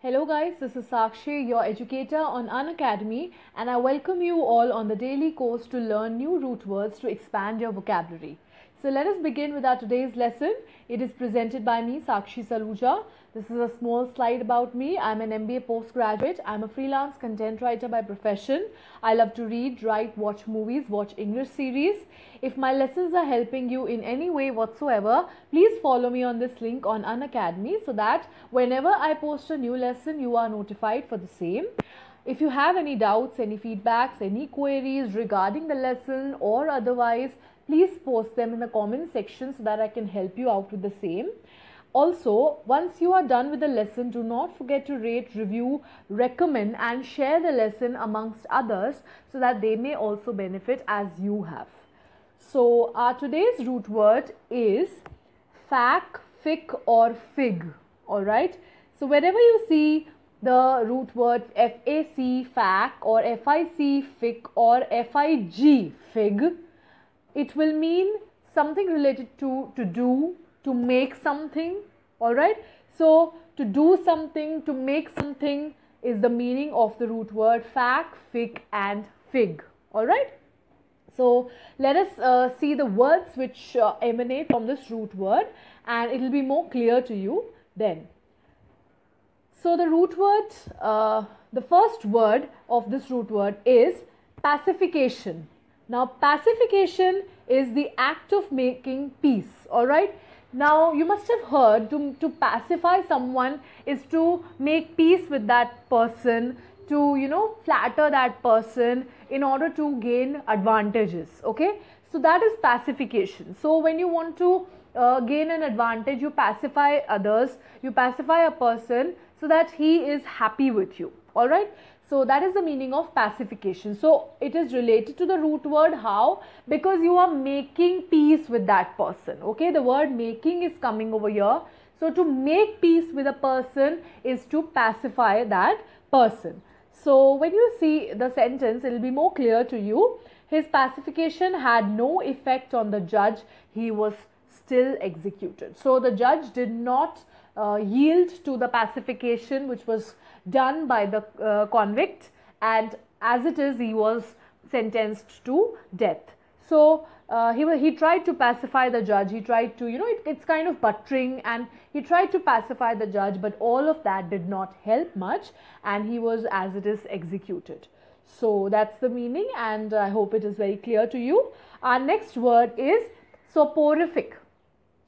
Hello guys, this is Sakshi, your educator on Unacademy, and I welcome you all on the daily course to learn new root words to expand your vocabulary. So let us begin with our today's lesson. It is presented by me, Sakshi Saluja. This is a small slide about me. I'm an MBA postgraduate. I'm a freelance content writer by profession. I love to read, write, watch movies, watch English series. If my lessons are helping you in any way whatsoever, please follow me on this link on Unacademy so that whenever I post a new lesson, you are notified for the same. If you have any doubts, any feedbacks, any queries regarding the lesson or otherwise, please post them in the comment section so that I can help you out with the same. Also, once you are done with the lesson, do not forget to rate, review, recommend and share the lesson amongst others so that they may also benefit as you have. So, our today's root word is fac, fic or fig. Alright. So, whenever you see the root word FAC, fac or FIC, fic or FIG, fig, it will mean something related to do, to make something. Alright. So, to do something, to make something is the meaning of the root word fac, fic and fig. Alright. So, let us see the words which emanate from this root word and it will be more clear to you then. So, the root word, the first word of this root word is pacification. Now, pacification is the act of making peace, alright. Now, you must have heard to pacify someone is to make peace with that person, to flatter that person in order to gain advantages, okay. So, that is pacification. So, when you want to gain an advantage, you pacify others, you pacify a person so that he is happy with you, alright. So, that is the meaning of pacification. So, it is related to the root word. How? Because you are making peace with that person, okay. The word making is coming over here. So, to make peace with a person is to pacify that person. So, when you see the sentence, it will be more clear to you. His pacification had no effect on the judge. He was still executed. So, the judge did not yield to the pacification which was done by the convict, and as it is, he was sentenced to death. So, he tried to pacify the judge. He tried to, it's kind of buttering, and he tried to pacify the judge, but all of that did not help much, and he was, as it is, executed. So, that's the meaning, and I hope it is very clear to you. Our next word is soporific.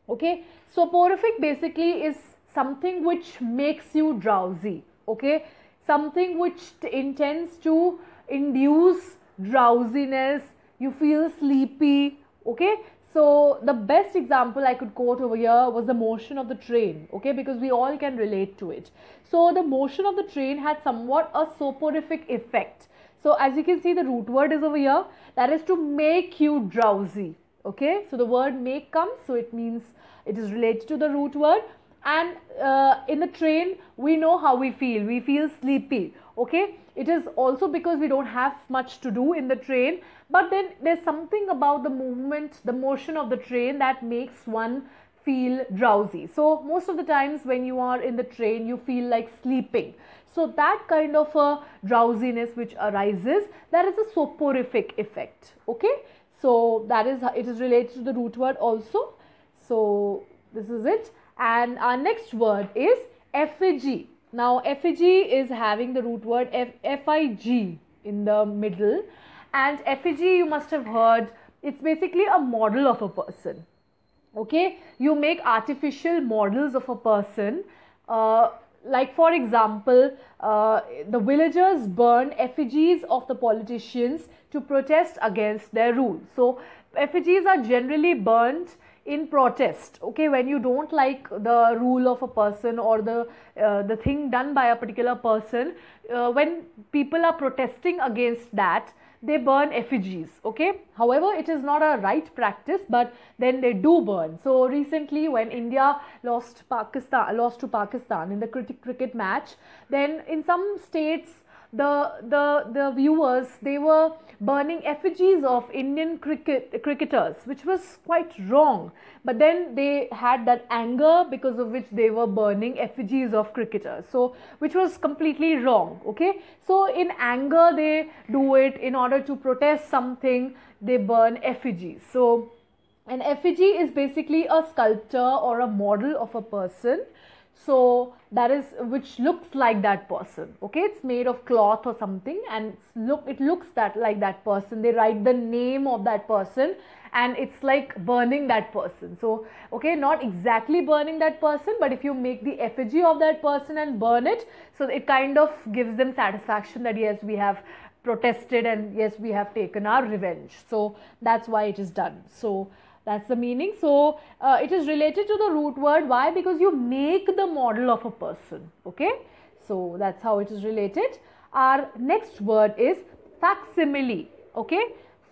Okay, soporific basically is something which makes you drowsy. Okay, something which intends to induce drowsiness, you feel sleepy. Okay, so the best example I could quote over here was the motion of the train. Okay, because we all can relate to it. So the motion of the train had somewhat a soporific effect. So as you can see, the root word is over here, that is to make you drowsy. Okay, so the word make comes, so it means it is related to the root word. And in the train, we know how we feel sleepy. Okay, it is also because we don't have much to do in the train, but then there's something about the movement, the motion of the train that makes one feel drowsy. So most of the times when you are in the train, you feel like sleeping. So that kind of a drowsiness which arises, that is a soporific effect. Okay, so that is, it is related to the root word also. So this is it. And our next word is effigy. Now, effigy is having the root word FIG in the middle. And effigy, you must have heard, it's basically a model of a person. Okay, you make artificial models of a person. Like for example, the villagers burn effigies of the politicians to protest against their rule. So, effigies are generally burnt in protest, okay, when you don't like the rule of a person or the thing done by a particular person, when people are protesting against that, they burn effigies, okay. However, it is not a right practice, but then they do burn. So recently when India lost to Pakistan in the cricket match, then in some states the viewers, they were burning effigies of Indian cricketers, which was quite wrong. But then they had that anger because of which they were burning effigies of cricketers, so which was completely wrong. Okay, so in anger they do it, in order to protest something they burn effigies. So an effigy is basically a sculpture or a model of a person, so that is, which looks like that person. Okay, it's made of cloth or something, and it looks like that person. They write the name of that person, and it's like burning that person. So okay, not exactly burning that person, but if you make the effigy of that person and burn it, so it kind of gives them satisfaction that yes, we have protested, and yes, we have taken our revenge. So that's why it is done. So that's the meaning. So it is related to the root word. Why? Because you make the model of a person. Okay, so that's how it is related. Our next word is facsimile. Okay,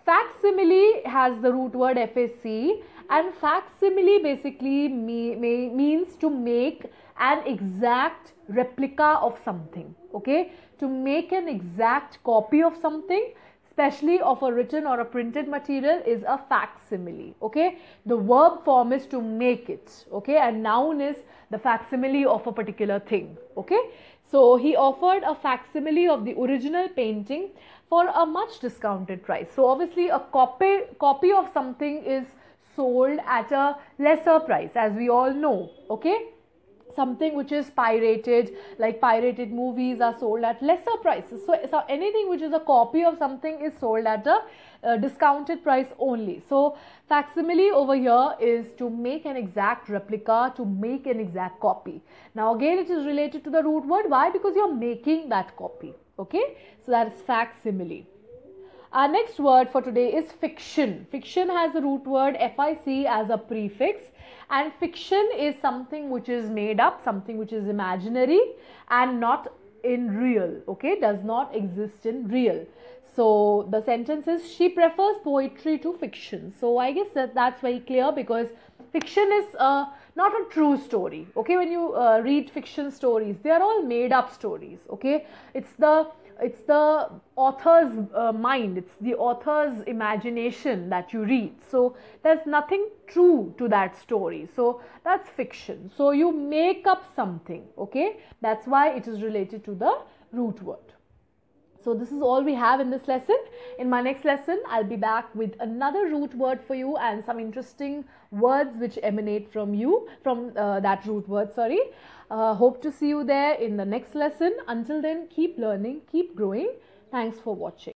facsimile has the root word FAC, and facsimile basically means to make an exact replica of something. Okay, to make an exact copy of something, especially of a written or a printed material, is a facsimile. Okay, the verb form is to make it. Okay, and noun is the facsimile of a particular thing. Okay, so he offered a facsimile of the original painting for a much discounted price. So obviously a copy of something is sold at a lesser price, as we all know. Okay, something which is pirated, like pirated movies, are sold at lesser prices. So anything which is a copy of something is sold at a discounted price only. So facsimile over here is to make an exact replica, to make an exact copy. Now again, it is related to the root word. Why? Because you are making that copy. Okay, so that is facsimile. Our next word for today is fiction. Fiction has the root word FIC as a prefix, and fiction is something which is made up, something which is imaginary and not in real. Okay, does not exist in real. So the sentence is, she prefers poetry to fiction. So I guess that's very clear, because fiction is not a true story. Okay, when you read fiction stories, they are all made up stories. Okay, it's the author's mind, it's the author's imagination that you read. So there's nothing true to that story. So that's fiction. So you make up something. Okay, that's why it is related to the root word. So this is all we have in this lesson. In my next lesson, I'll be back with another root word for you and some interesting words which emanate from that root word. Sorry. Hope to see you there in the next lesson. Until then, keep learning, keep growing. Thanks for watching.